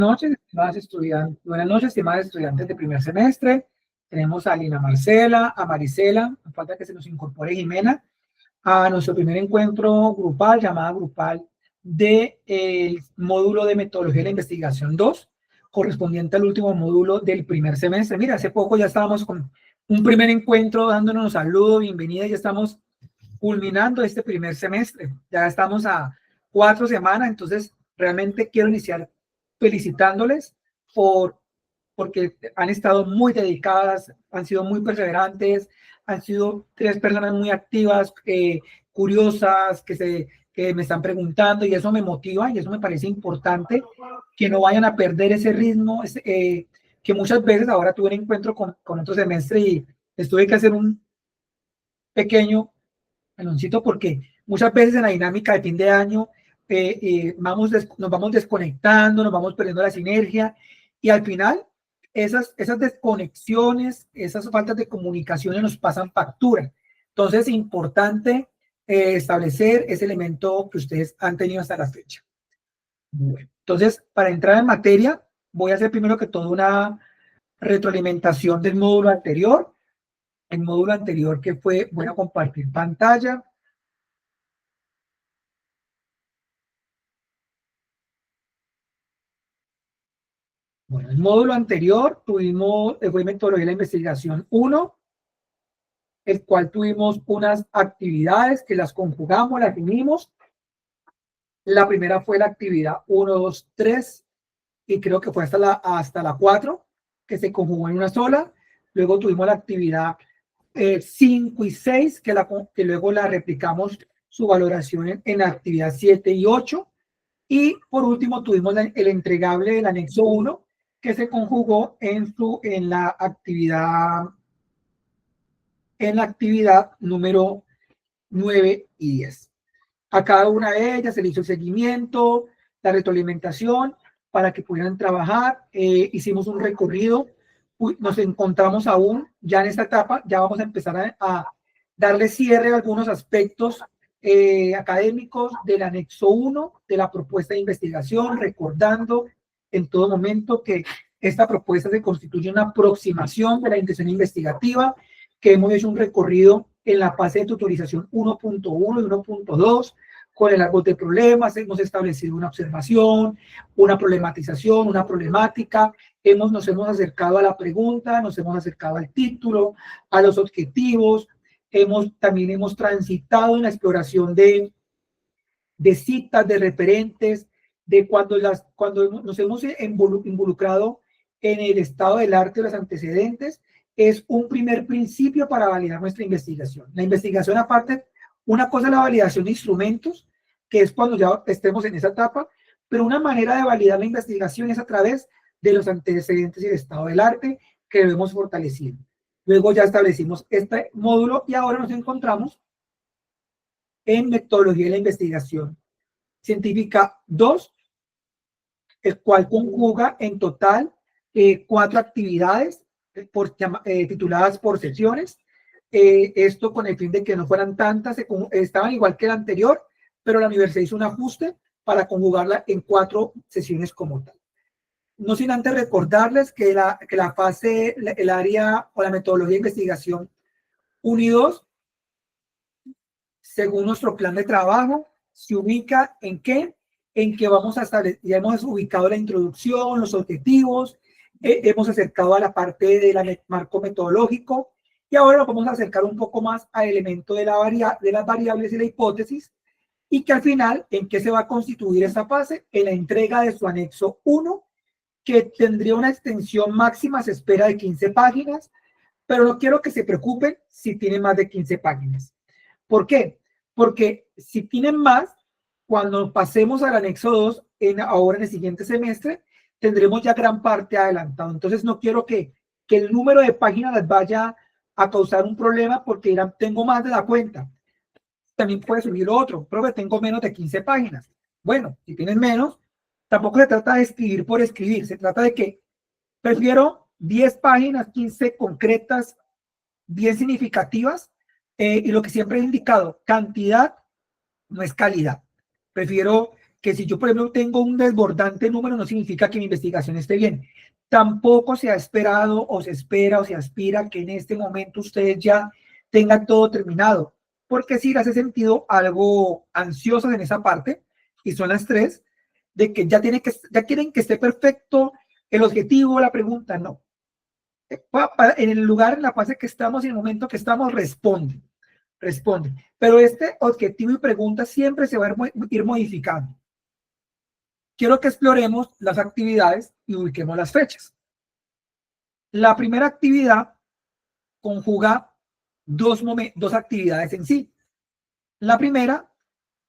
Noches, estimadas estudiantes. Buenas noches, estimadas estudiantes de primer semestre. Tenemos a Lina Marcela, a Marisela, falta que se nos incorpore Jimena, a nuestro primer encuentro grupal, llamada grupal del módulo de metodología de la investigación 2, correspondiente al último módulo del primer semestre. Mira, hace poco ya estábamos con un primer encuentro dándonos saludos, bienvenida, ya estamos culminando este primer semestre. Ya estamos a 4 semanas, entonces realmente quiero iniciar felicitándoles porque han estado muy dedicadas, han sido muy perseverantes, han sido 3 personas muy activas, curiosas, que me están preguntando, y eso me motiva y eso me parece importante, que no vayan a perder ese ritmo, que muchas veces ahora tuve un encuentro con otro semestre y tuve que hacer un pequeño anoncito porque muchas veces en la dinámica de fin de año nos vamos desconectando, nos vamos perdiendo la sinergia y al final esas desconexiones, esas faltas de comunicaciones nos pasan factura. Entonces es importante establecer ese elemento que ustedes han tenido hasta la fecha. Bueno, entonces, para entrar en materia, voy a hacer primero que todo una retroalimentación del módulo anterior. El módulo anterior que fue, voy a compartir pantalla. Bueno, el módulo anterior tuvimos, fue metodología de la investigación 1, el cual tuvimos unas actividades que las conjugamos, las unimos. La primera fue la actividad 1, 2, 3, y creo que fue hasta la 4, que se conjugó en una sola. Luego tuvimos la actividad 5 y 6, que luego la replicamos su valoración en la actividad 7 y 8. Y por último tuvimos el entregable del anexo 1, que se conjugó en la actividad número 9 y 10. A cada una de ellas se le hizo el seguimiento, la retroalimentación, para que pudieran trabajar. Hicimos un recorrido, nos encontramos aún, ya en esta etapa, ya vamos a empezar a darle cierre a algunos aspectos académicos del anexo 1 de la propuesta de investigación, recordando en todo momento que esta propuesta se constituye una aproximación de la intención investigativa, que hemos hecho un recorrido en la fase de tutorización 1.1 y 1.2, con el árbol de problemas, hemos establecido una observación, una problematización, una problemática, nos hemos acercado a la pregunta, nos hemos acercado al título, a los objetivos, también hemos transitado en la exploración de citas, de referentes, de cuando nos hemos involucrado en el estado del arte, los antecedentes, es un primer principio para validar nuestra investigación. La investigación, aparte, una cosa es la validación de instrumentos, que es cuando ya estemos en esa etapa, pero una manera de validar la investigación es a través de los antecedentes y el estado del arte que debemos fortalecer. Luego ya establecimos este módulo y ahora nos encontramos en metodología de la investigación científica 2, el cual conjuga en total 4 actividades tituladas por sesiones. Esto con el fin de que no fueran tantas, estaban igual que la anterior, pero la universidad hizo un ajuste para conjugarla en 4 sesiones como tal. No sin antes recordarles que la fase, el área o la metodología de investigación 1 y 2, según nuestro plan de trabajo, se ubica en qué, vamos a establecer, ya hemos ubicado la introducción, los objetivos, hemos acercado a la parte del marco metodológico y ahora nos vamos a acercar un poco más al elemento de las variables y la hipótesis, y que al final, ¿en qué se va a constituir esta fase? En la entrega de su anexo 1, que tendría una extensión máxima, se espera, de 15 páginas, pero no quiero que se preocupen si tiene más de 15 páginas. ¿Por qué? Porque si tienen más, cuando pasemos al anexo 2, ahora en el siguiente semestre, tendremos ya gran parte adelantado. Entonces no quiero que el número de páginas les vaya a causar un problema porque dirán, tengo más de la cuenta. También puede subir otro, pero que tengo menos de 15 páginas. Bueno, si tienes menos, tampoco se trata de escribir por escribir, se trata de que prefiero 10 páginas, 15 concretas, bien significativas, y lo que siempre he indicado, cantidad no es calidad. Prefiero que si yo, por ejemplo, tengo un desbordante número, no significa que mi investigación esté bien. Tampoco se ha esperado o se espera o se aspira que en este momento ustedes ya tengan todo terminado, porque sí les hace sentido algo ansiosos en esa parte, y son las tres, de que ya quieren que esté perfecto el objetivo, la pregunta, no. En el lugar, en la fase que estamos, en el momento que estamos, responde. Pero este objetivo y pregunta siempre se va a ir modificando. Quiero que exploremos las actividades y ubiquemos las fechas. La primera actividad conjuga dos actividades en sí. La primera,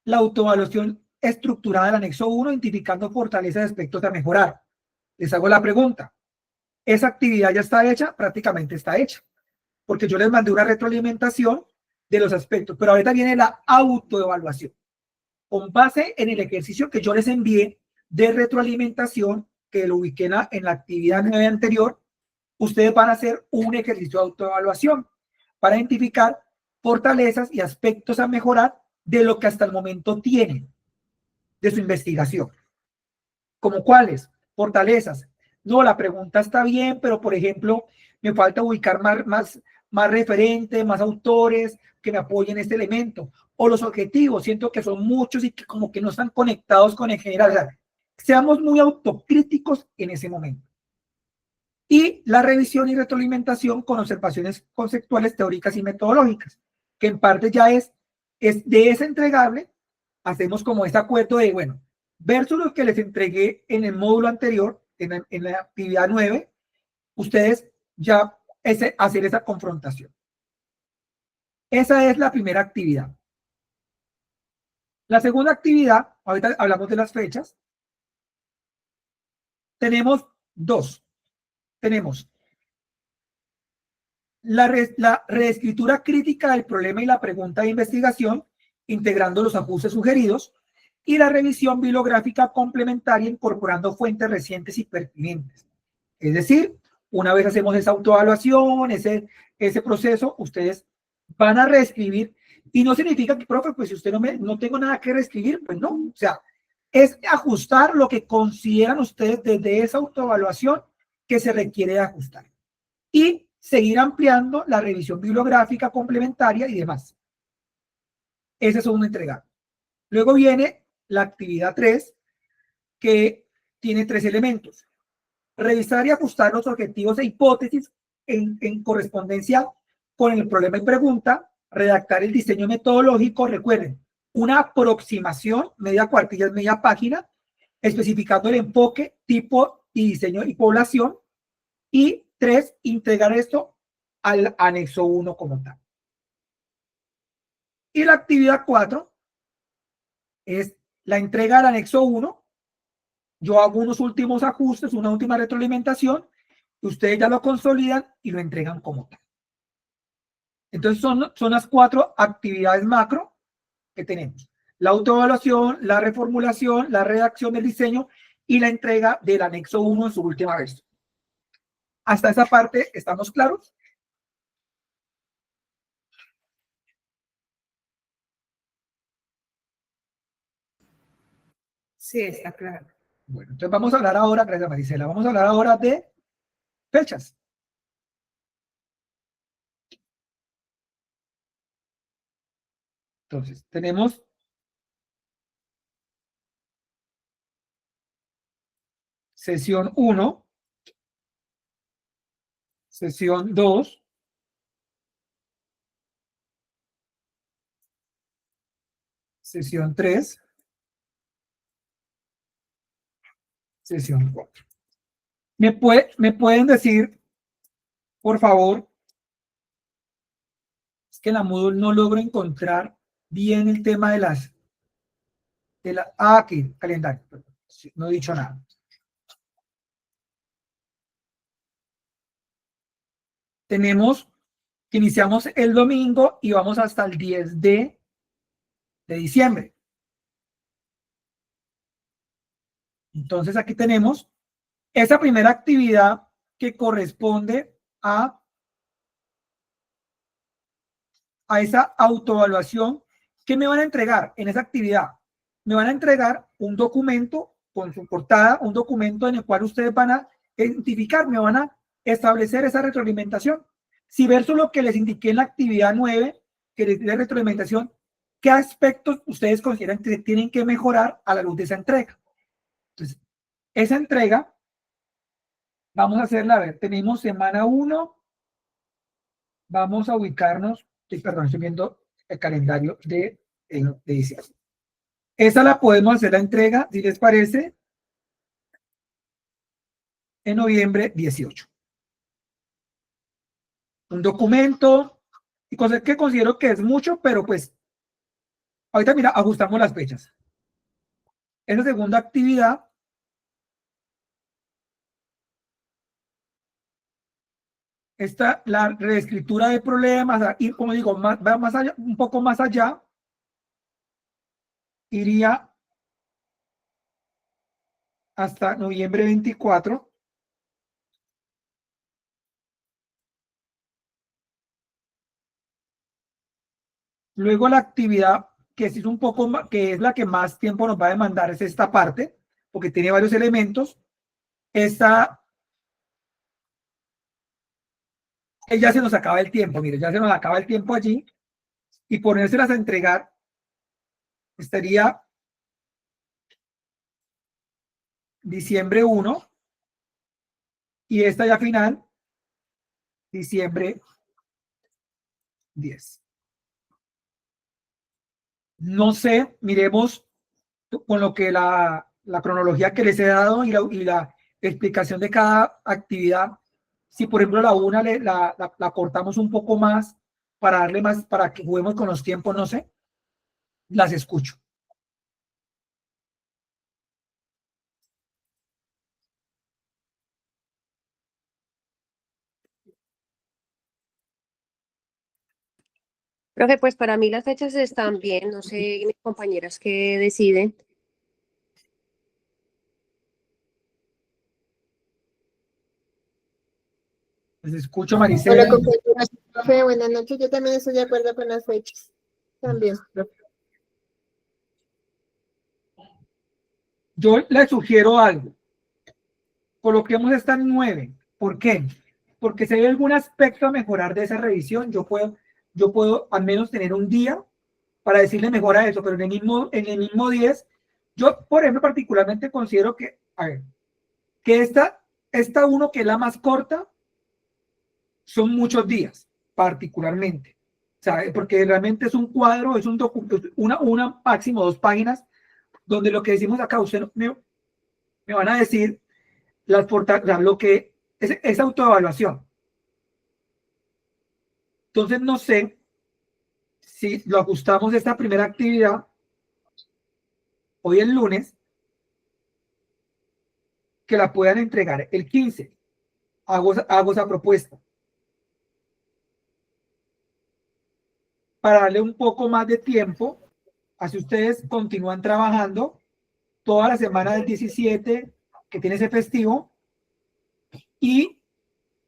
la autoevaluación estructurada del anexo 1, identificando fortalezas y aspectos a mejorar. Les hago la pregunta. ¿Esa actividad ya está hecha? Prácticamente está hecha, porque yo les mandé una retroalimentación de los aspectos, pero ahorita viene la autoevaluación. Con base en el ejercicio que yo les envié de retroalimentación, que lo ubiqué en la actividad 9 anterior, ustedes van a hacer un ejercicio de autoevaluación para identificar fortalezas y aspectos a mejorar de lo que hasta el momento tienen de su investigación. ¿Como cuáles? Fortalezas. No, la pregunta está bien, pero por ejemplo, me falta ubicar más referentes, más autores que me apoyen este elemento. O los objetivos, siento que son muchos y que como que no están conectados con el general. O sea, seamos muy autocríticos en ese momento. Y la revisión y retroalimentación con observaciones conceptuales, teóricas y metodológicas, que en parte ya es de ese entregable, hacemos como ese acuerdo de, bueno, versus lo que les entregué en el módulo anterior, en la actividad 9, ustedes ya hacer esa confrontación. Esa es la primera actividad. La segunda actividad, ahorita hablamos de las fechas, tenemos dos. Tenemos la reescritura crítica del problema y la pregunta de investigación, integrando los ajustes sugeridos, y la revisión bibliográfica complementaria, incorporando fuentes recientes y pertinentes. Es decir, una vez hacemos esa autoevaluación, ese proceso, ustedes van a reescribir, y no significa que, profe, pues si usted no tengo nada que reescribir, pues no, o sea, es ajustar lo que consideran ustedes desde esa autoevaluación que se requiere de ajustar. Y seguir ampliando la revisión bibliográfica complementaria y demás. Ese es un entregado. Luego viene la actividad 3, que tiene 3 elementos. Revisar y ajustar los objetivos e hipótesis en correspondencia con el problema y pregunta. Redactar el diseño metodológico. Recuerden, una aproximación, media cuartilla es media página, especificando el enfoque, tipo y diseño y población. Y 3, integrar esto al anexo 1 como tal. Y la actividad 4 es la entrega al anexo 1. Yo hago unos últimos ajustes, una última retroalimentación, ustedes ya lo consolidan y lo entregan como tal. Entonces son las 4 actividades macro que tenemos. La autoevaluación, la reformulación, la redacción del diseño y la entrega del anexo 1 en su última versión. Hasta esa parte, ¿estamos claros? Sí, está claro. Bueno, entonces vamos a hablar ahora, gracias Marisela, vamos a hablar ahora de fechas. Entonces, tenemos sesión 1, sesión 2, sesión 3, sesión 4. ¿Me pueden decir, por favor? Es que en la Moodle no logro encontrar bien el tema de aquí, calendario. No he dicho nada. Tenemos que iniciamos el domingo y vamos hasta el 10 de diciembre. Entonces aquí tenemos esa primera actividad que corresponde a esa autoevaluación que me van a entregar en esa actividad. me van a entregar un documento con su portada, un documento en el cual ustedes van a identificar, me van a establecer esa retroalimentación. Si verso lo que les indiqué en la actividad 9, que les di la retroalimentación, ¿qué aspectos ustedes consideran que se tienen que mejorar a la luz de esa entrega? Entonces, esa entrega, vamos a hacerla, a ver, tenemos semana 1, vamos a ubicarnos, perdón, estoy viendo el calendario de diciembre. Esa la podemos hacer la entrega, si les parece, en noviembre 18. Un documento, y cosas que considero que es mucho, pero pues, ahorita mira, ajustamos las fechas. Esa segunda actividad, esta, la reescritura de problemas, y como digo, va más allá, un poco más allá, iría hasta noviembre 24. Luego la actividad que es un poco más, que es la que más tiempo nos va a demandar, es esta parte, porque tiene varios elementos. Esta, ya se nos acaba el tiempo, mire, ya se nos acaba el tiempo allí, y ponérselas a entregar estaría diciembre 1, y esta ya final, diciembre 10. No sé, miremos con lo que la cronología que les he dado y la explicación de cada actividad. Si por ejemplo la una la cortamos un poco más para darle más, para que juguemos con los tiempos, no sé, las escucho. Profe, pues para mí las fechas están bien, no sé mis compañeras qué deciden. Les escucho, Hola Maricela. compañeras, profe, buenas noches. Yo también estoy de acuerdo con las fechas. También, profe. Yo les sugiero algo. Coloquemos esta en 9. ¿Por qué? Porque si hay algún aspecto a mejorar de esa revisión, yo puedo al menos tener un día para decirle mejora eso, pero en el mismo 10, yo, por ejemplo, particularmente considero que, a ver, que esta 1, que es la más corta, son muchos días, particularmente. ¿Sabe? Porque realmente es un cuadro, es un documento, una máximo 2 páginas, donde lo que decimos acá, usted me van a decir lo que es autoevaluación. Entonces, no sé si lo ajustamos esta primera actividad hoy el lunes, que la puedan entregar el 15. Hago esa propuesta. Para darle un poco más de tiempo, así ustedes continúan trabajando toda la semana del 17, que tiene ese festivo, y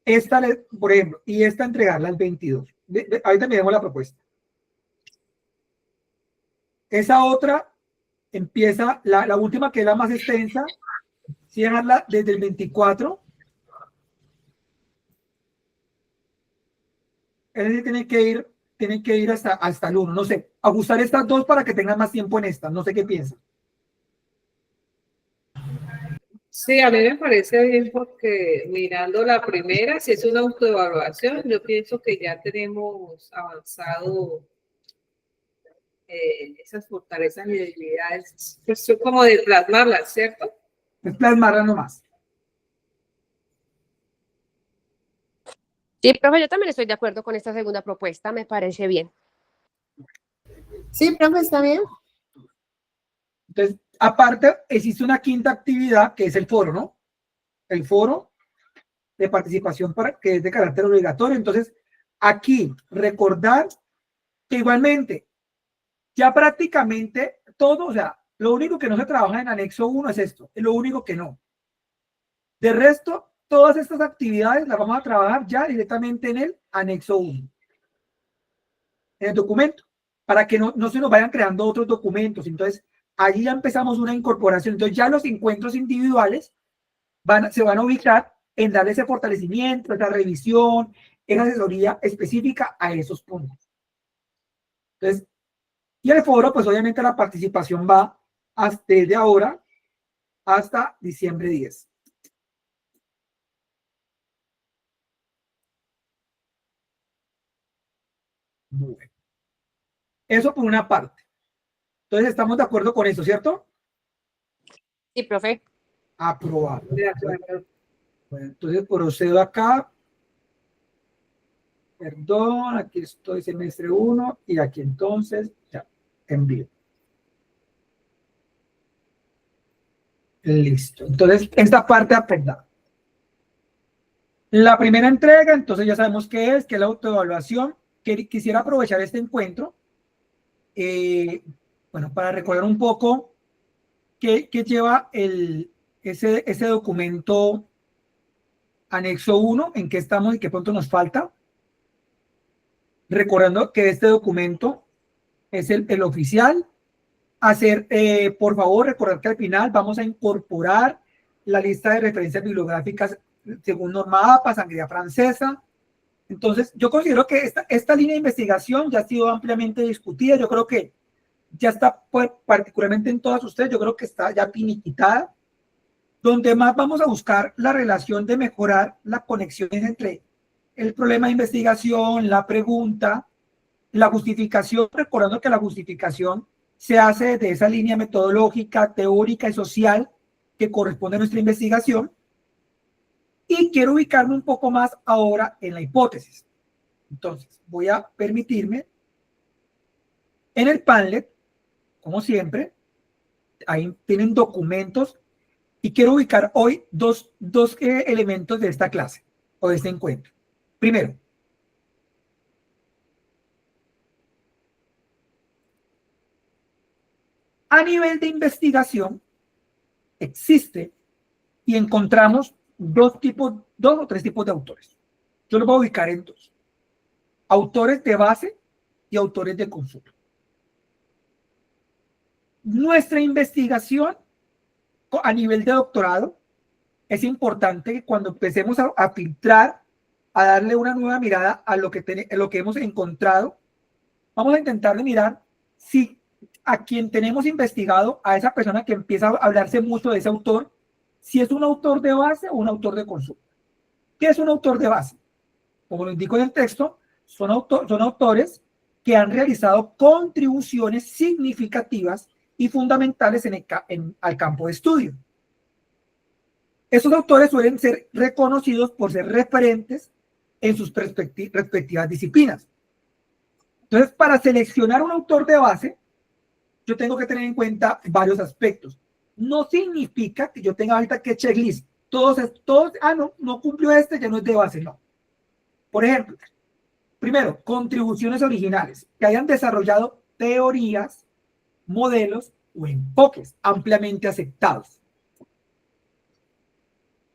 esta, por ejemplo, y esta entregarla el 22. Ahorita miremos la propuesta. Esa otra empieza, la última, que es la más extensa, si dejarla desde el 24. Es decir, tiene que ir hasta el 1. No sé, ajustar estas dos para que tengan más tiempo en esta. No sé qué piensan. Sí, a mí me parece bien porque mirando la primera, si es una autoevaluación, yo pienso que ya tenemos avanzado esas fortalezas y debilidades, pues son como de plasmarlas, ¿cierto? Es plasmarla nomás. Sí, profe, yo también estoy de acuerdo con esta segunda propuesta, me parece bien. Sí, profe, está bien. Entonces, aparte, existe una quinta actividad que es el foro, ¿no? El foro de participación que es de carácter obligatorio. Entonces, aquí recordar que igualmente, ya prácticamente todo, o sea, lo único que no se trabaja en anexo 1 es esto, es lo único que no. De resto, todas estas actividades las vamos a trabajar ya directamente en el anexo 1, en el documento, para que no se nos vayan creando otros documentos. Entonces, allí ya empezamos una incorporación. Entonces ya los encuentros individuales se van a ubicar en darle ese fortalecimiento, esa revisión, esa asesoría específica a esos puntos. Entonces, y el foro, pues obviamente la participación va desde ahora hasta diciembre 10. Muy bien. Eso por una parte. Entonces, estamos de acuerdo con eso, ¿cierto? Sí, profe. Aprobado. De acuerdo. Bueno, entonces procedo acá. Perdón, aquí estoy semestre 1 y aquí entonces ya envío. Listo. Entonces, esta parte aprendada. La primera entrega, entonces ya sabemos qué es la autoevaluación. Quisiera aprovechar este encuentro, bueno, para recordar un poco qué lleva ese documento anexo 1, en qué estamos y qué punto nos falta. Recordando que este documento es el oficial. Por favor, recordar que al final vamos a incorporar la lista de referencias bibliográficas según norma APA, sangría francesa. Entonces, yo considero que esta línea de investigación ya ha sido ampliamente discutida. Yo creo que ya está, particularmente en todas ustedes, yo creo que está ya finiquitada. Donde más vamos a buscar la relación de mejorar las conexiones entre el problema de investigación, la pregunta, la justificación, recordando que la justificación se hace desde esa línea metodológica, teórica y social que corresponde a nuestra investigación. Y quiero ubicarme un poco más ahora en la hipótesis. Entonces, voy a permitirme en el Padlet, como siempre, ahí tienen documentos y quiero ubicar hoy dos elementos de esta clase o de este encuentro. Primero, a nivel de investigación existe y encontramos dos o tres tipos de autores. Yo los voy a ubicar en dos: autores de base y autores de consulta. Nuestra investigación a nivel de doctorado es importante que cuando empecemos a filtrar, a darle una nueva mirada a lo que hemos encontrado, vamos a intentar de mirar si a quien tenemos investigado, a esa persona que empieza a hablarse mucho de ese autor, si es un autor de base o un autor de consulta. ¿Qué es un autor de base? Como lo indico en el texto, son autores que han realizado contribuciones significativas y fundamentales al campo de estudio. Esos autores suelen ser reconocidos por ser referentes en sus respectivas disciplinas. Entonces, para seleccionar un autor de base, yo tengo que tener en cuenta varios aspectos. No significa que yo tenga ahorita que checklist. Todos, no cumplió ya no es de base, no. Por ejemplo, primero, contribuciones originales, que hayan desarrollado teorías, modelos o enfoques ampliamente aceptados.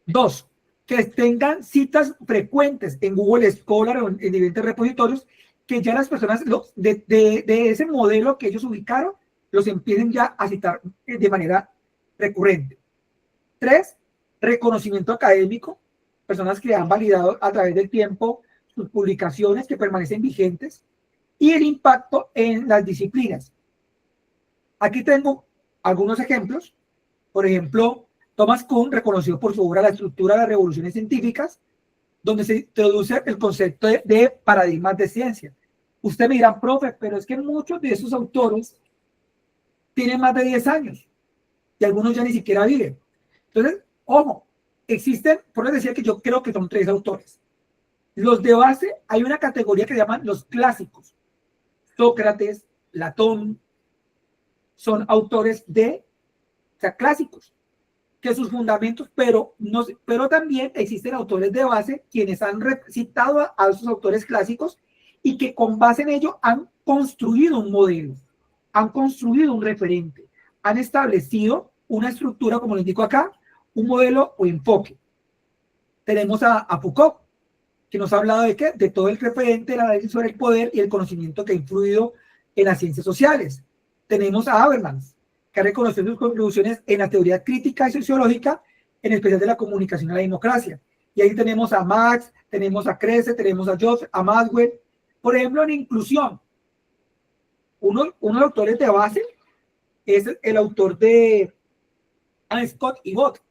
Dos, que tengan citas frecuentes en Google Scholar o en diferentes repositorios, que ya las personas de ese modelo que ellos ubicaron, los empiecen ya a citar de manera recurrente. Tres, reconocimiento académico, personas que han validado a través del tiempo sus publicaciones que permanecen vigentes, y el impacto en las disciplinas. Aquí tengo algunos ejemplos. Por ejemplo, Thomas Kuhn, reconocido por su obra La estructura de las revoluciones científicas, donde se introduce el concepto de paradigmas de ciencia. Usted me dirá, profe, pero es que muchos de esos autores tienen más de 10 años y algunos ya ni siquiera viven. Entonces, ojo, existen, por eso decía que yo creo que son 3 autores. Los de base, hay una categoría que se llaman los clásicos. Sócrates, Platón, son autores clásicos, que sus fundamentos, pero también existen autores de base quienes han citado a esos autores clásicos y que con base en ello han construido un modelo, han construido un referente, han establecido una estructura, como les indico acá, un modelo o enfoque. Tenemos a Foucault, que nos ha hablado de qué, de todo el referente del análisis sobre el poder y el conocimiento que ha influido en las ciencias sociales. Tenemos a Habermas, que ha reconocido sus contribuciones en la teoría crítica y sociológica, en especial de la comunicación y la democracia. Y ahí tenemos a Marx, tenemos a Kresse, tenemos a Joseph, a Maxwell. Por ejemplo, en inclusión, uno de los autores de base es el autor de Anne Scott y Bot,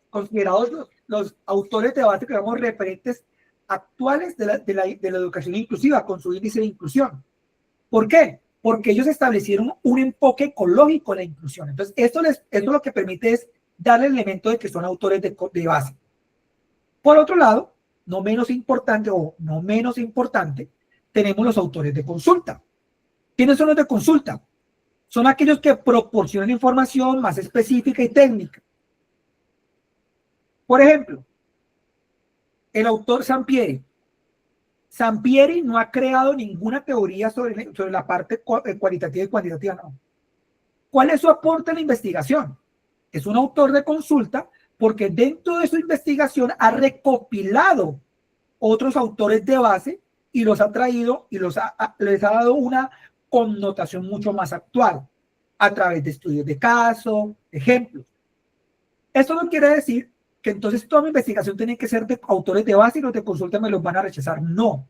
considerados los autores de base que llamamos referentes actuales de la educación inclusiva, con su índice de inclusión. ¿Por qué? Porque ellos establecieron un enfoque ecológico en la inclusión. Entonces, esto lo que permite es darle el elemento de que son autores de base. Por otro lado, no menos importante, tenemos los autores de consulta. ¿Quiénes son los de consulta? Son aquellos que proporcionan información más específica y técnica. Por ejemplo, el autor Sampieri. Sampieri no ha creado ninguna teoría sobre la parte cualitativa y cuantitativa, no. ¿Cuál es su aporte en la investigación? Es un autor de consulta porque dentro de su investigación ha recopilado otros autores de base y los ha traído y les ha dado una connotación mucho más actual a través de estudios de caso, ejemplos. Esto no quiere decir que entonces toda mi investigación tiene que ser de autores de base y los de consulta me los van a rechazar. No.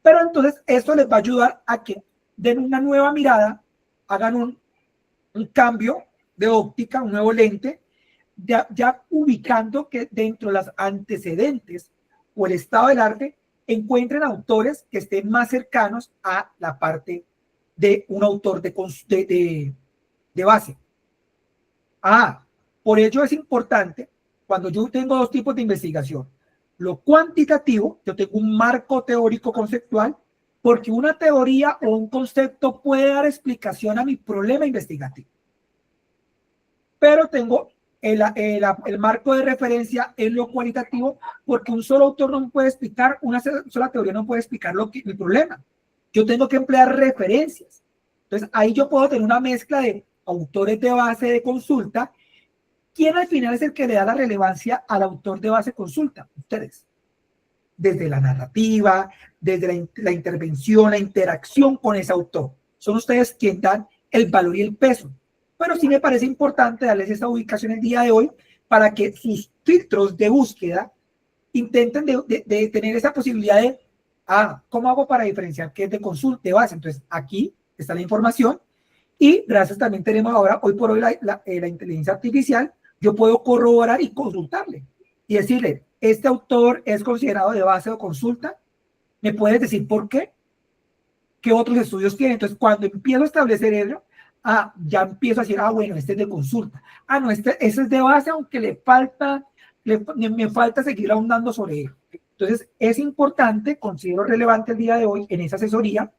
Pero entonces esto les va a ayudar a que den una nueva mirada, hagan un cambio de óptica, un nuevo lente, ya ubicando que dentro de los antecedentes o el estado del arte encuentren autores que estén más cercanos a la parte de un autor de base. Por ello es importante, cuando yo tengo dos tipos de investigación, lo cuantitativo, yo tengo un marco teórico conceptual, porque una teoría o un concepto puede dar explicación a mi problema investigativo. Pero tengo el marco de referencia en lo cualitativo, porque un solo autor no puede explicar, una sola teoría no puede explicar mi problema. Yo tengo que emplear referencias. Entonces, ahí yo puedo tener una mezcla de autores de base de consulta. ¿Quién al final es el que le da la relevancia al autor de base consulta? Ustedes. Desde la narrativa, desde la intervención, la interacción con ese autor. Son ustedes quienes dan el valor y el peso. Pero sí me parece importante darles esta ubicación el día de hoy para que sus filtros de búsqueda intenten de tener esa posibilidad de, ¿cómo hago para diferenciar qué es de consulta, de base? Entonces, aquí está la información y gracias también tenemos ahora, hoy por hoy, la inteligencia artificial. Yo puedo corroborar y consultarle y decirle, ¿este autor es considerado de base o consulta? ¿Me puedes decir por qué? ¿Qué otros estudios tiene? Entonces, cuando empiezo a establecer ello, ya empiezo a decir, bueno, este es de consulta. No, ese es de base, aunque me falta seguir ahondando sobre él. Entonces, es importante, considero relevante el día de hoy en esa asesoría,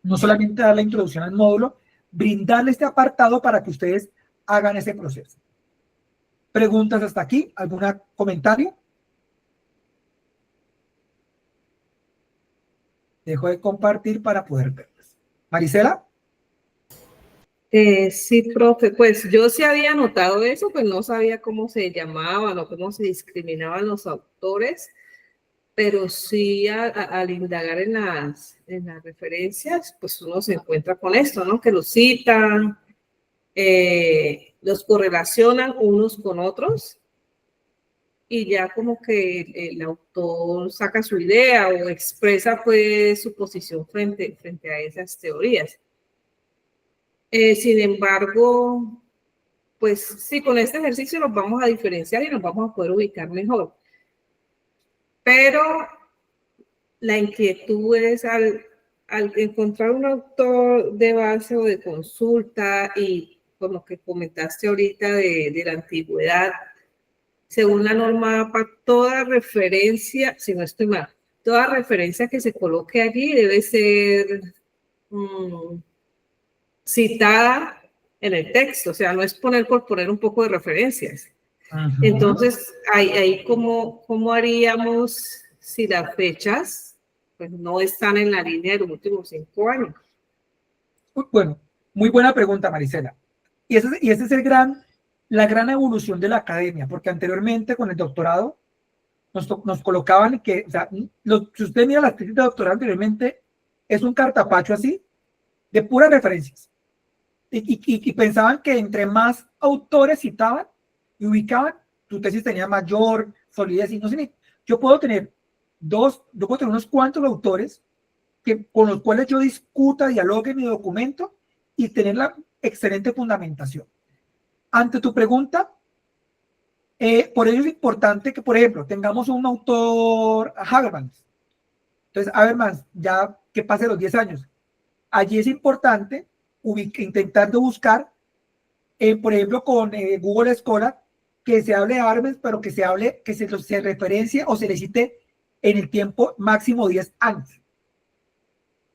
no solamente dar la introducción al módulo, brindarle este apartado para que ustedes hagan ese proceso. ¿Preguntas hasta aquí? ¿Algún comentario? Dejo de compartir para poder verlas. Marisela. Sí, profe, pues yo sí había notado eso, pues no sabía cómo se llamaban o cómo se discriminaban los autores, pero sí al indagar en las referencias, pues uno se encuentra con esto, ¿no? Que los citan, los correlacionan unos con otros y ya como que el autor saca su idea o expresa pues su posición frente a esas teorías. Sin embargo, pues sí, con este ejercicio nos vamos a diferenciar y nos vamos a poder ubicar mejor. Pero la inquietud es al encontrar un autor de base o de consulta y con lo que comentaste ahorita de la antigüedad, según la norma APA, toda referencia, si no estoy mal, toda referencia que se coloque allí debe ser citada en el texto, o sea, no es poner por poner un poco de referencias. Entonces, ahí ¿cómo haríamos si las fechas pues, no están en la línea de los últimos 5 años? Bueno, muy buena pregunta, Marisela. Y esa es la gran evolución de la academia, porque anteriormente con el doctorado nos colocaban que, o sea, si usted mira las tesis de doctorado anteriormente, es un cartapacho así, de puras referencias. y pensaban que entre más autores citaban y ubicaban, tu tesis tenía mayor solidez. Y no sé, yo puedo tener unos cuantos autores con los cuales yo discuta, dialogue mi documento y tener la excelente fundamentación. Ante tu pregunta, por ello es importante que, por ejemplo, tengamos un autor, Habermas. Entonces, Habermas, ya que pase los 10 años, allí es importante intentar de buscar, por ejemplo, con Google Scholar, que se hable de Habermas, pero que se referencie o se le cite en el tiempo máximo 10 años.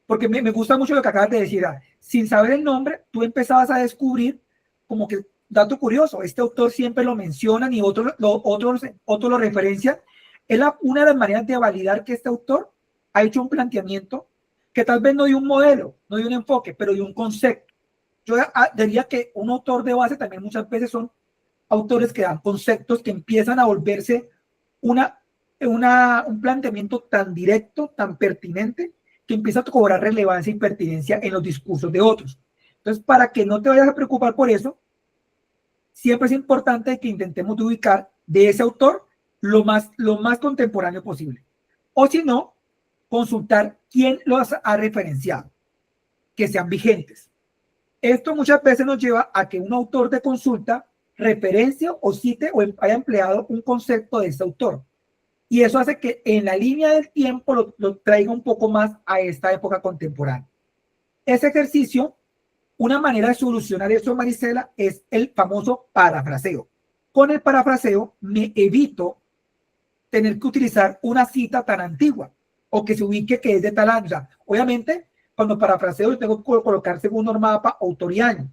Porque me gusta mucho lo que acabas de decir. Sin saber el nombre, tú empezabas a descubrir como que, dato curioso, este autor siempre lo mencionan y otro lo referencia. Es una de las maneras de validar que este autor ha hecho un planteamiento que tal vez no de un modelo, no de un enfoque, pero de un concepto. Yo diría que un autor de base también muchas veces son autores que dan conceptos que empiezan a volverse un planteamiento tan directo, tan pertinente, que empieza a cobrar relevancia y pertinencia en los discursos de otros. Entonces, para que no te vayas a preocupar por eso, siempre es importante que intentemos ubicar de ese autor lo más contemporáneo posible. O si no, consultar quién los ha referenciado, que sean vigentes. Esto muchas veces nos lleva a que un autor de consulta referencie o cite o haya empleado un concepto de ese autor. Y eso hace que en la línea del tiempo lo traiga un poco más a esta época contemporánea. Ese ejercicio, una manera de solucionar eso, Marisela, es el famoso parafraseo. Con el parafraseo me evito tener que utilizar una cita tan antigua o que se ubique que es de tal año. O sea, obviamente, cuando parafraseo yo tengo que colocar según Norma APA autor y año.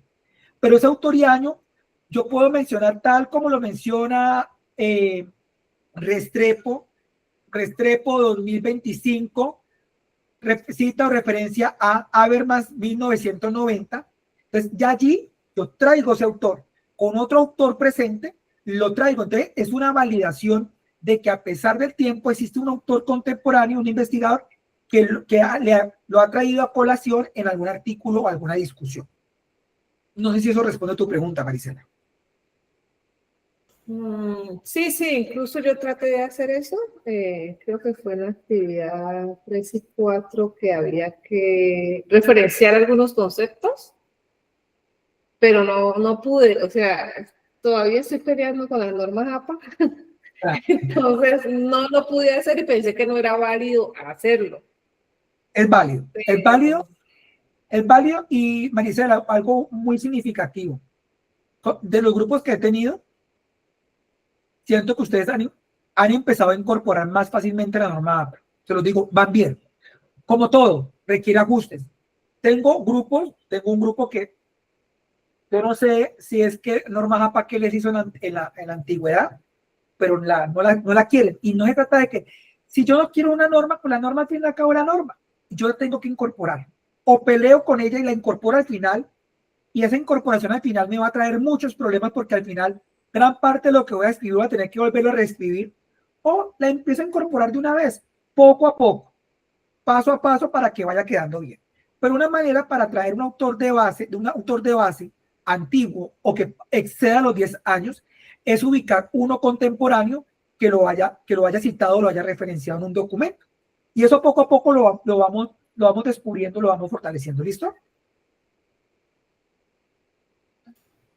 Pero ese autor y año yo puedo mencionar tal como lo menciona Restrepo 2025, cita o referencia a Habermas 1990. Entonces, ya allí yo traigo ese autor con otro autor presente, lo traigo. Entonces, es una validación de que a pesar del tiempo existe un autor contemporáneo, un investigador que lo ha traído a colación en algún artículo o alguna discusión. No sé si eso responde a tu pregunta, Marisela. Sí, incluso yo traté de hacer eso. Creo que fue en la actividad 3 y 4 que había que referenciar algunos conceptos, pero no pude. O sea, todavía estoy peleando con las normas APA. Entonces no lo pude hacer y pensé que no era válido hacerlo. Es válido, es válido y, Marisela, algo muy significativo. De los grupos que he tenido, siento que ustedes han empezado a incorporar más fácilmente la norma APA. Se los digo, van bien. Como todo, requiere ajustes. Tengo un grupo que yo no sé si es que norma APA que les hizo en la antigüedad, pero no la quieren. Y no se trata de que, si yo no quiero una norma, pues la norma al fin y al cabo la norma. Y yo la tengo que incorporar. O peleo con ella y la incorporo al final, y esa incorporación al final me va a traer muchos problemas porque al final gran parte de lo que voy a escribir voy a tener que volverlo a reescribir, o la empiezo a incorporar de una vez, poco a poco, paso a paso para que vaya quedando bien. Pero una manera para traer un autor de base antiguo o que exceda los 10 años es ubicar uno contemporáneo que lo haya citado, lo haya referenciado en un documento. Y eso poco a poco lo vamos descubriendo, lo vamos fortaleciendo. ¿Listo?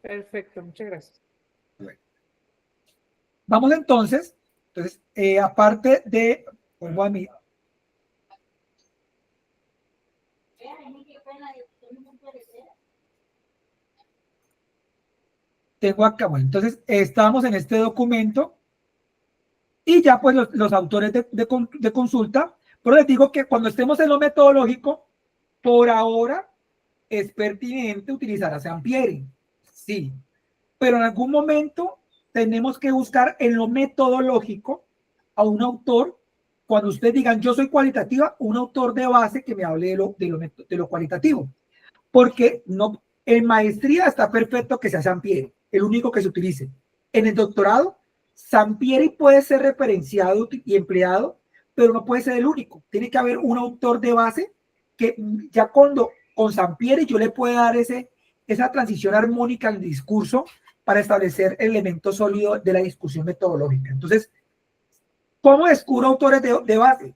Perfecto, muchas gracias. Bueno. Vamos entonces, aparte de, pongo a mí. Tengo acá, bueno, entonces estamos en este documento y ya pues los autores de consulta, pero les digo que cuando estemos en lo metodológico, por ahora es pertinente utilizar a Sampieri, sí, pero en algún momento tenemos que buscar en lo metodológico a un autor, cuando ustedes digan yo soy cualitativa, un autor de base que me hable de lo cualitativo, porque no, en maestría está perfecto que sea Sampieri, el único que se utilice. En el doctorado, Sampieri puede ser referenciado y empleado, pero no puede ser el único. Tiene que haber un autor de base que ya con Sampieri yo le pueda dar esa transición armónica en el discurso para establecer el elemento sólido de la discusión metodológica. Entonces, ¿cómo descubro autores de base?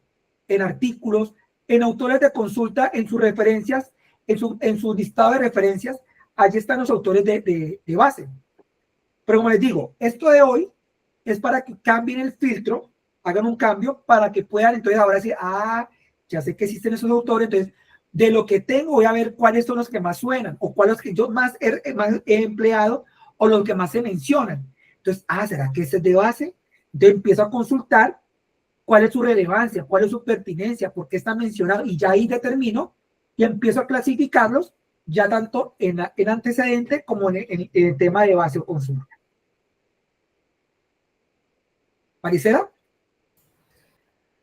En artículos, en autores de consulta, en sus referencias, en su listado de referencias, allí están los autores de base. Pero como les digo, esto de hoy es para que cambien el filtro, hagan un cambio para que puedan entonces ahora decir, ya sé que existen esos autores, entonces de lo que tengo voy a ver cuáles son los que más suenan o cuáles los que yo más he empleado o los que más se mencionan. Entonces, ¿será que ese es de base? Entonces empiezo a consultar cuál es su relevancia, cuál es su pertinencia, por qué está mencionado, y ya ahí determino y empiezo a clasificarlos ya tanto en antecedente como en el tema de base o consulta. ¿Maricela?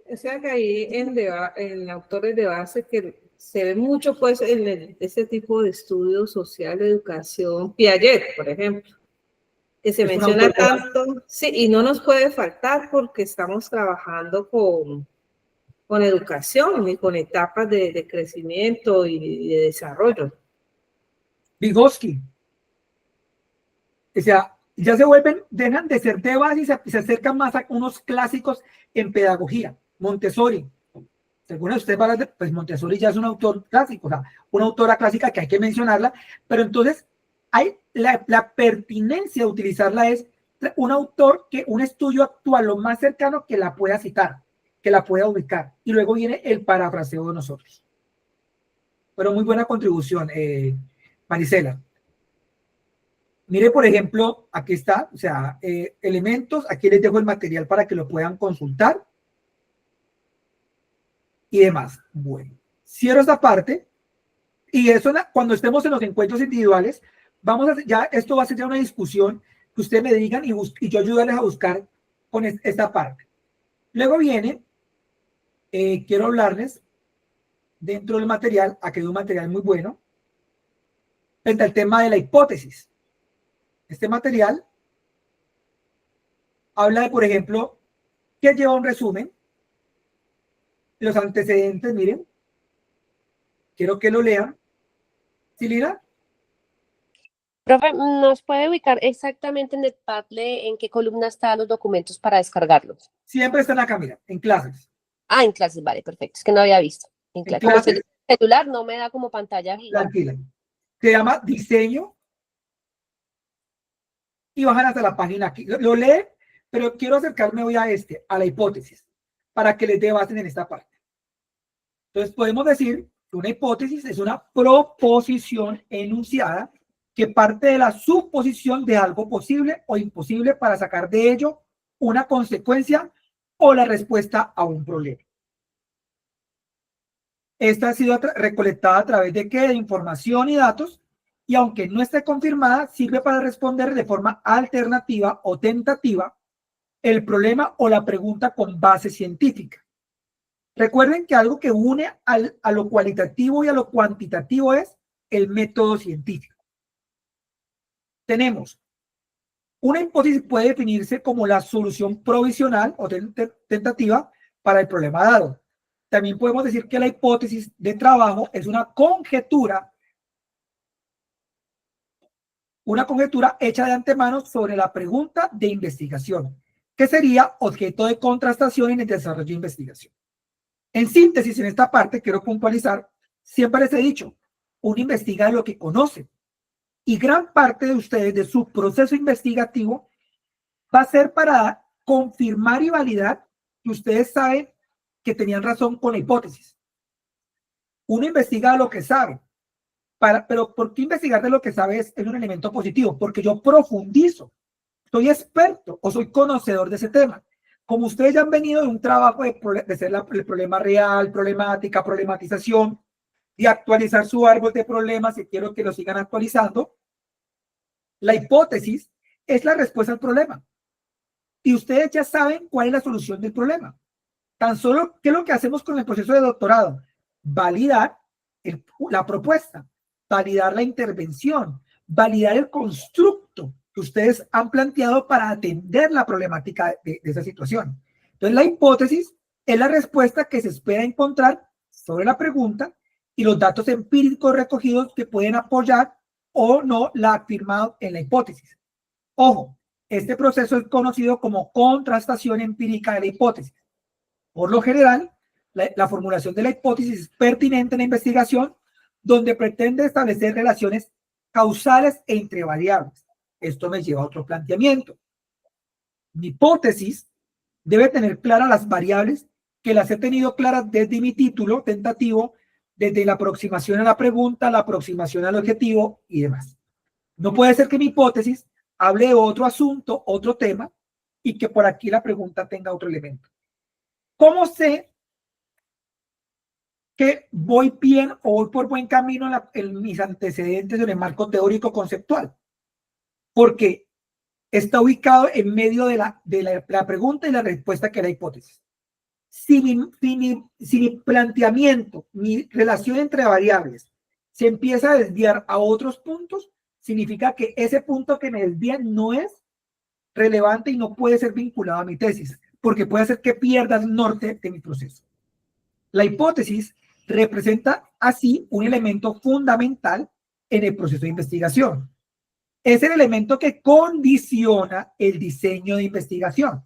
O sea que ahí en autores de base que se ve mucho pues en ese tipo de estudios social de educación, Piaget, por ejemplo, que se menciona tanto, sí, y no nos puede faltar porque estamos trabajando con educación y con etapas de crecimiento y de desarrollo. Vygotsky. O sea, ya dejan de ser de base y se acercan más a unos clásicos en pedagogía. Montessori. Según usted, pues Montessori ya es un autor clásico, o sea, una autora clásica que hay que mencionarla, pero entonces hay la pertinencia de utilizarla es un autor un estudio actual lo más cercano que la pueda citar, que la pueda ubicar, y luego viene el parafraseo de nosotros. Pero muy buena contribución, Maricela. Mire, por ejemplo, aquí está, o sea, elementos, aquí les dejo el material para que lo puedan consultar y demás. Bueno, cierro esta parte y eso cuando estemos en los encuentros individuales, esto va a ser ya una discusión que ustedes me digan y yo ayudarles a buscar con esta parte. Luego viene, quiero hablarles dentro del material, aquí hay un material muy bueno, frente al tema de la hipótesis. Este material habla de, por ejemplo, ¿qué lleva un resumen? Los antecedentes, miren. Quiero que lo lean. ¿Sí, Lina? Profe, ¿nos puede ubicar exactamente en el Padlet en qué columna están los documentos para descargarlos? Siempre están acá, mira, en clases. En clases, vale, perfecto. Es que no había visto. En En como clases, el celular no me da como pantalla gigante. tranquila. Se llama diseño y bajan hasta la página aquí. Lo leen, pero quiero acercarme hoy a la hipótesis, para que les dé base en esta parte. Entonces, podemos decir que una hipótesis es una proposición enunciada que parte de la suposición de algo posible o imposible para sacar de ello una consecuencia o la respuesta a un problema. Esta ha sido recolectada a través de ¿qué? De información y datos, y aunque no esté confirmada, sirve para responder de forma alternativa o tentativa el problema o la pregunta con base científica. Recuerden que algo que une a lo cualitativo y a lo cuantitativo es el método científico. Tenemos una hipótesis puede definirse como la solución provisional o tentativa para el problema dado. También podemos decir que la hipótesis de trabajo es una conjetura hecha de antemano sobre la pregunta de investigación, que sería objeto de contrastación en el desarrollo de investigación. En síntesis, en esta parte quiero puntualizar, siempre les he dicho, uno investiga lo que conoce, y gran parte de ustedes, de su proceso investigativo, va a ser para confirmar y validar que ustedes saben que tenían razón con la hipótesis. Uno investiga lo que sabe, pero ¿por qué investigar de lo que sabe es un elemento positivo? Porque yo profundizo, soy experto o soy conocedor de ese tema. Como ustedes ya han venido de un trabajo de ser el problema real, problemática, problematización, y actualizar su árbol de problemas, y quiero que lo sigan actualizando, la hipótesis es la respuesta al problema. Y ustedes ya saben cuál es la solución del problema. Tan solo, ¿qué es lo que hacemos con el proceso de doctorado? Validar la propuesta, validar la intervención, validar el constructo que ustedes han planteado para atender la problemática de esa situación. Entonces, la hipótesis es la respuesta que se espera encontrar sobre la pregunta y los datos empíricos recogidos que pueden apoyar o no la ha afirmado en la hipótesis. Ojo, este proceso es conocido como contrastación empírica de la hipótesis. Por lo general, la formulación de la hipótesis es pertinente en la investigación donde pretende establecer relaciones causales entre variables. Esto me lleva a otro planteamiento. Mi hipótesis debe tener claras las variables que las he tenido claras desde mi título tentativo, desde la aproximación a la pregunta, la aproximación al objetivo y demás. No puede ser que mi hipótesis hable de otro asunto, otro tema, y que por aquí la pregunta tenga otro elemento. ¿Cómo sé que voy bien o voy por buen camino en mis antecedentes en el marco teórico conceptual? Porque está ubicado en medio de la pregunta y la respuesta que es la hipótesis. Si mi planteamiento, mi relación entre variables se empieza a desviar a otros puntos, significa que ese punto que me desvía no es relevante y no puede ser vinculado a mi tesis, porque puede hacer que pierda el norte de mi proceso. La hipótesis representa así un elemento fundamental en el proceso de investigación. Es el elemento que condiciona el diseño de investigación.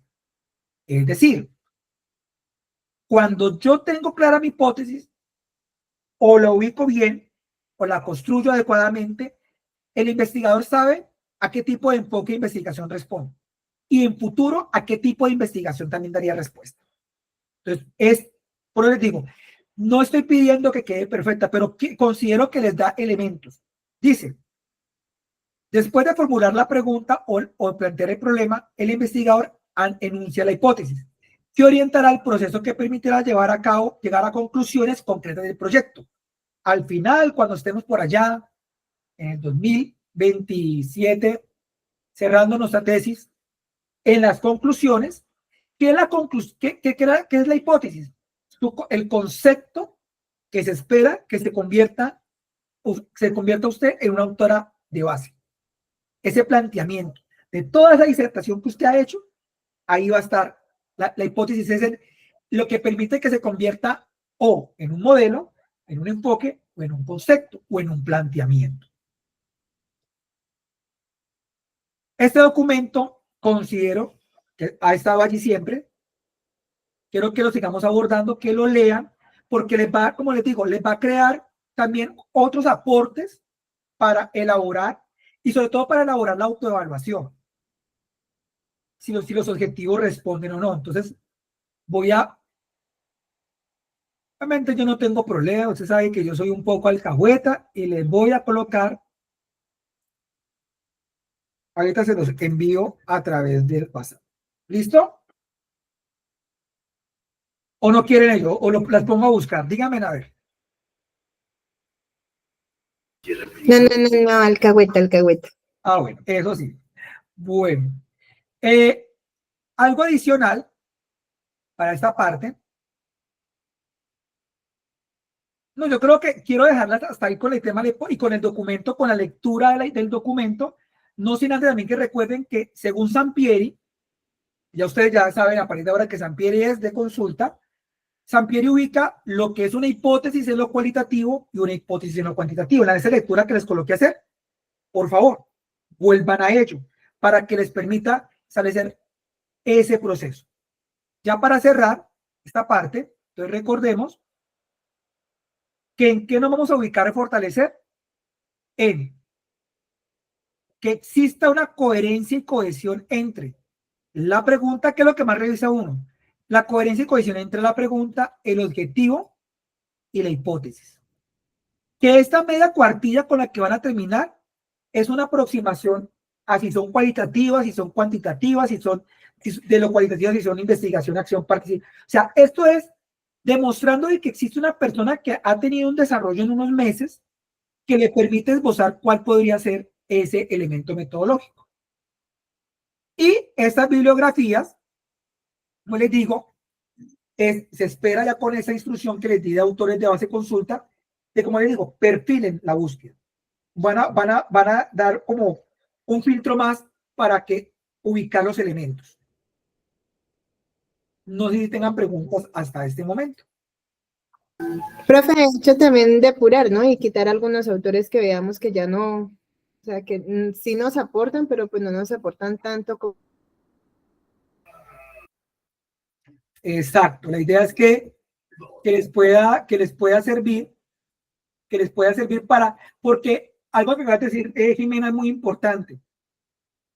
Es decir, cuando yo tengo clara mi hipótesis, o la ubico bien, o la construyo adecuadamente, el investigador sabe a qué tipo de enfoque de investigación responde. Y en futuro, a qué tipo de investigación también daría respuesta. Entonces, por eso les digo, no estoy pidiendo que quede perfecta, pero considero que les da elementos. Dice, después de formular la pregunta o plantear el problema, el investigador enuncia la hipótesis, que orientará el proceso que permitirá llegar a conclusiones concretas del proyecto. Al final, cuando estemos por allá, en el 2027, cerrando nuestra tesis, en las conclusiones, ¿qué es la hipótesis? El concepto que se espera que se convierta usted en una autora de base. Ese planteamiento de toda esa disertación que usted ha hecho, ahí va a estar. La hipótesis es lo que permite que se convierta o en un modelo, en un enfoque, o en un concepto, o en un planteamiento. Este documento considero que ha estado allí siempre. Quiero que lo sigamos abordando, que lo lean, porque les va, como les digo, les va a crear también otros aportes para elaborar y sobre todo para elaborar la autoevaluación. Si los objetivos responden o no. Entonces, realmente yo no tengo problema, usted sabe que yo soy un poco alcahueta y les voy a colocar, ahorita se los envío a través del WhatsApp. ¿Listo? ¿O no quieren ellos? ¿O las pongo a buscar? Díganme a ver. No, alcahueta. Ah, bueno, eso sí. Bueno. Algo adicional para esta parte. No, yo creo que quiero dejarlas hasta ahí con el tema y con el documento, con la lectura del documento, no sin antes también que recuerden que según Sampieri, ya ustedes ya saben a partir de ahora que Sampieri es de consulta, Sampieri ubica lo que es una hipótesis en lo cualitativo y una hipótesis en lo cuantitativo. En esa lectura que les coloqué a hacer, por favor, vuelvan a ello para que les permita establecer ese proceso. Ya para cerrar esta parte, entonces recordemos que en qué nos vamos a ubicar y fortalecer en que exista una coherencia y cohesión entre la pregunta, que es lo que más revisa uno, la coherencia y cohesión entre la pregunta, el objetivo y la hipótesis. Que esta media cuartilla con la que van a terminar es una aproximación a si son cualitativas, si son cuantitativas, si son de lo cualitativo, si son investigación, acción, participación. O sea, esto es demostrando que existe una persona que ha tenido un desarrollo en unos meses que le permite esbozar cuál podría ser ese elemento metodológico. Y estas bibliografías, como les digo, se espera ya con esa instrucción que les di de autores de base consulta, de como les digo, perfilen la búsqueda. Van a dar como un filtro más para que ubicar los elementos. No sé si tengan preguntas hasta este momento. Profe, de hecho también depurar, ¿no? Y quitar algunos autores que veamos que ya no O sea, que sí nos aportan, pero pues no nos aportan tanto como... Exacto, la idea es que les pueda servir, porque algo que me va a decir, Jimena, es muy importante.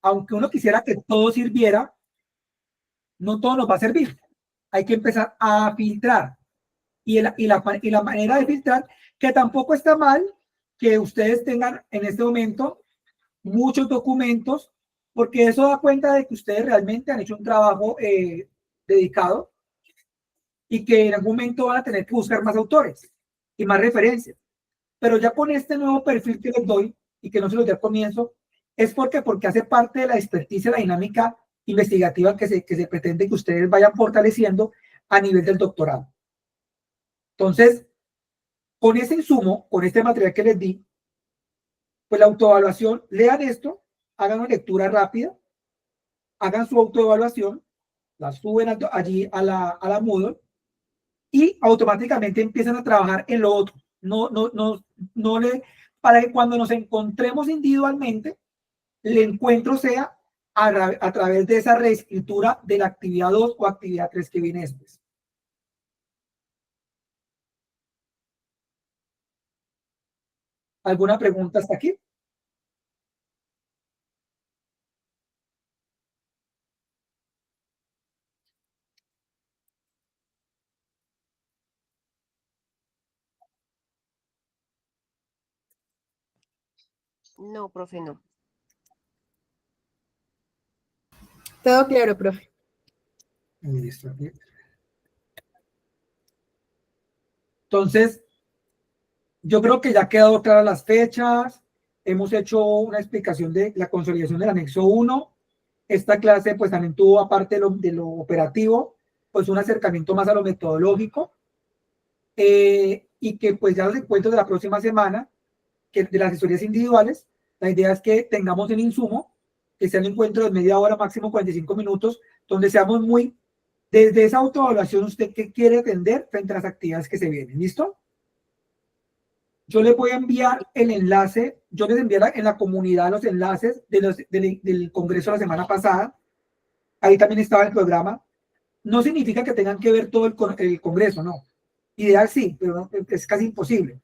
Aunque uno quisiera que todo sirviera, no todo nos va a servir. Hay que empezar a filtrar. Y la manera de filtrar, que tampoco está mal que ustedes tengan en este momento muchos documentos, porque eso da cuenta de que ustedes realmente han hecho un trabajo dedicado y que en algún momento van a tener que buscar más autores y más referencias. Pero ya con este nuevo perfil que les doy y que no se los di al comienzo, es porque hace parte de la experticia, la dinámica investigativa que se pretende que ustedes vayan fortaleciendo a nivel del doctorado. Entonces, con ese insumo, con este material que les di, pues la autoevaluación, lean esto, hagan una lectura rápida, hagan su autoevaluación, la suben allí a la Moodle y automáticamente empiezan a trabajar en lo otro. Para que cuando nos encontremos individualmente, el encuentro sea a través de esa reescritura de la actividad 2 o actividad 3 que viene después. ¿Alguna pregunta hasta aquí? No, profe, no. Todo claro, profe. Listo. Entonces, yo creo que ya quedado claras las fechas. Hemos hecho una explicación de la consolidación del anexo 1. Esta clase, pues también tuvo, aparte de lo operativo, pues un acercamiento más a lo metodológico. Y que pues ya los encuentros de la próxima semana, que de las asesorías individuales, la idea es que tengamos el insumo, que sea un encuentro de media hora, máximo 45 minutos, donde seamos muy, desde esa autoevaluación, usted qué quiere atender frente a las actividades que se vienen. ¿Listo? Yo les voy a enviar el enlace, yo les envié en la comunidad los enlaces del congreso la semana pasada. Ahí también estaba el programa. No significa que tengan que ver todo el congreso, no. Ideal sí, pero no, es casi imposible.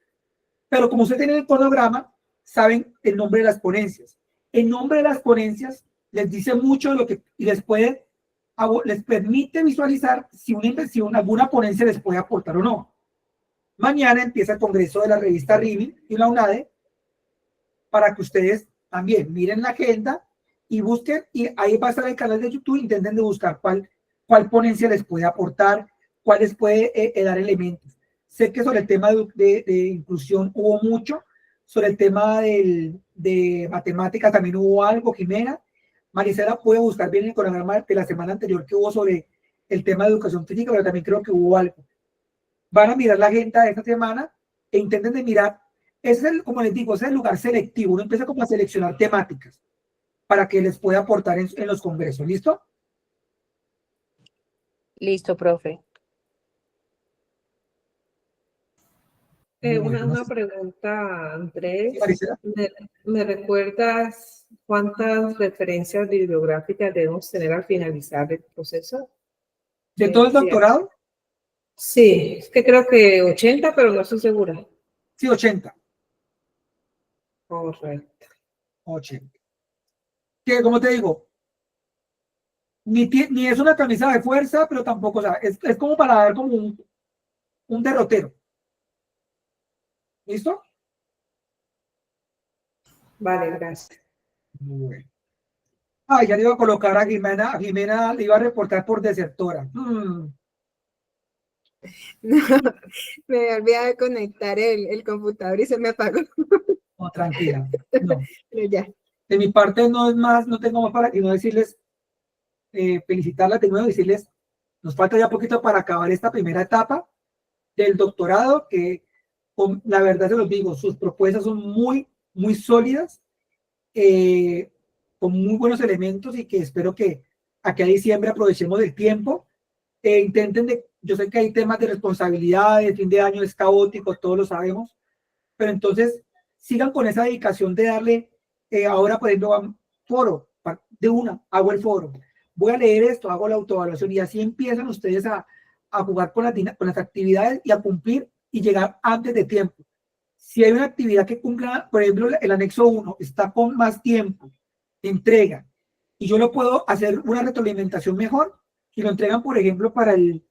Pero como usted tiene el cronograma, saben el nombre de las ponencias. El nombre de las ponencias les dice mucho de lo que y les permite visualizar si una inversión, alguna ponencia les puede aportar o no. Mañana empieza el congreso de la revista RIVI y la UNADE para que ustedes también miren la agenda y busquen, y ahí va a estar el canal de YouTube, intenten de buscar cuál ponencia les puede aportar, cuál les puede dar elementos. Sé que sobre el tema de inclusión hubo mucho, sobre el tema de matemáticas también hubo algo, Jimena. Maricela puede buscar bien el cronograma de la semana anterior que hubo sobre el tema de educación física, pero también creo que hubo algo. Van a mirar la agenda de esta semana e intenten de mirar, ese es como les digo, ese es el lugar selectivo, uno empieza como a seleccionar temáticas para que les pueda aportar en los congresos, ¿listo? Listo, profe. Una pregunta, Andrés. Sí, Maricela. ¿Me recuerdas cuántas referencias bibliográficas debemos tener al finalizar el proceso? ¿De todo el doctorado? Sí, es que creo que 80, pero no estoy segura. Sí, 80. Correcto. 80. Que como te digo, ni es una camisa de fuerza, pero tampoco, o sea, es como para dar como un derrotero. ¿Listo? Vale, gracias. Muy bueno. Ah, ya le iba a colocar a Jimena le iba a reportar por desertora. No, me había olvidado de conectar el computador y se me apagó. No, tranquila. No. Pero ya. De mi parte no es más, no tengo más para que no decirles, felicitarlas de nuevo, decirles, nos falta ya poquito para acabar esta primera etapa del doctorado, que la verdad se los digo, sus propuestas son muy, muy sólidas, con muy buenos elementos y que espero que aquí a diciembre aprovechemos el tiempo. Yo sé que hay temas de responsabilidad, el fin de año es caótico, todos lo sabemos, pero entonces sigan con esa dedicación de darle ahora, por ejemplo, foro, de una, hago el foro. Voy a leer esto, hago la autoevaluación y así empiezan ustedes a jugar con las actividades y a cumplir y llegar antes de tiempo. Si hay una actividad que cumpla, por ejemplo, el anexo 1 está con más tiempo de entrega y yo lo puedo hacer una retroalimentación mejor y lo entregan, por ejemplo, para el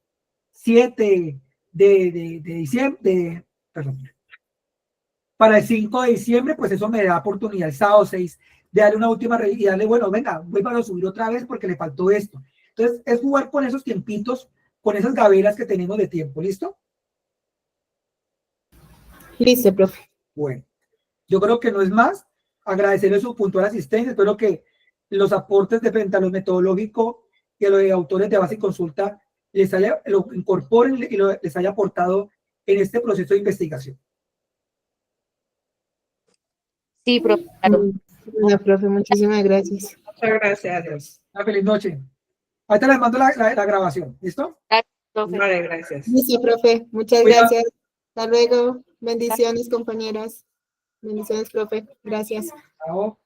7 de diciembre, perdón, para el 5 de diciembre, pues eso me da oportunidad el sábado 6 de darle una última y darle, bueno, venga, voy para subir otra vez porque le faltó esto. Entonces, es jugar con esos tiempitos, con esas gavelas que tenemos de tiempo, ¿listo? Listo, profe. Bueno, yo creo que no es más. Agradecerle su puntual asistencia. Espero que los aportes de frente a lo metodológico y a los de autores de base y consulta lo incorporen y les haya aportado en este proceso de investigación. Sí, profe, claro. Bueno, profe, muchísimas gracias. Muchas gracias, adiós. Una feliz noche. Ahorita les mando la grabación. ¿Listo? Profe. Vale, gracias. Listo, profe. Muchas Cuidado. gracias. Hasta luego. Bendiciones, compañeras. Bendiciones, profe. Gracias. Chao.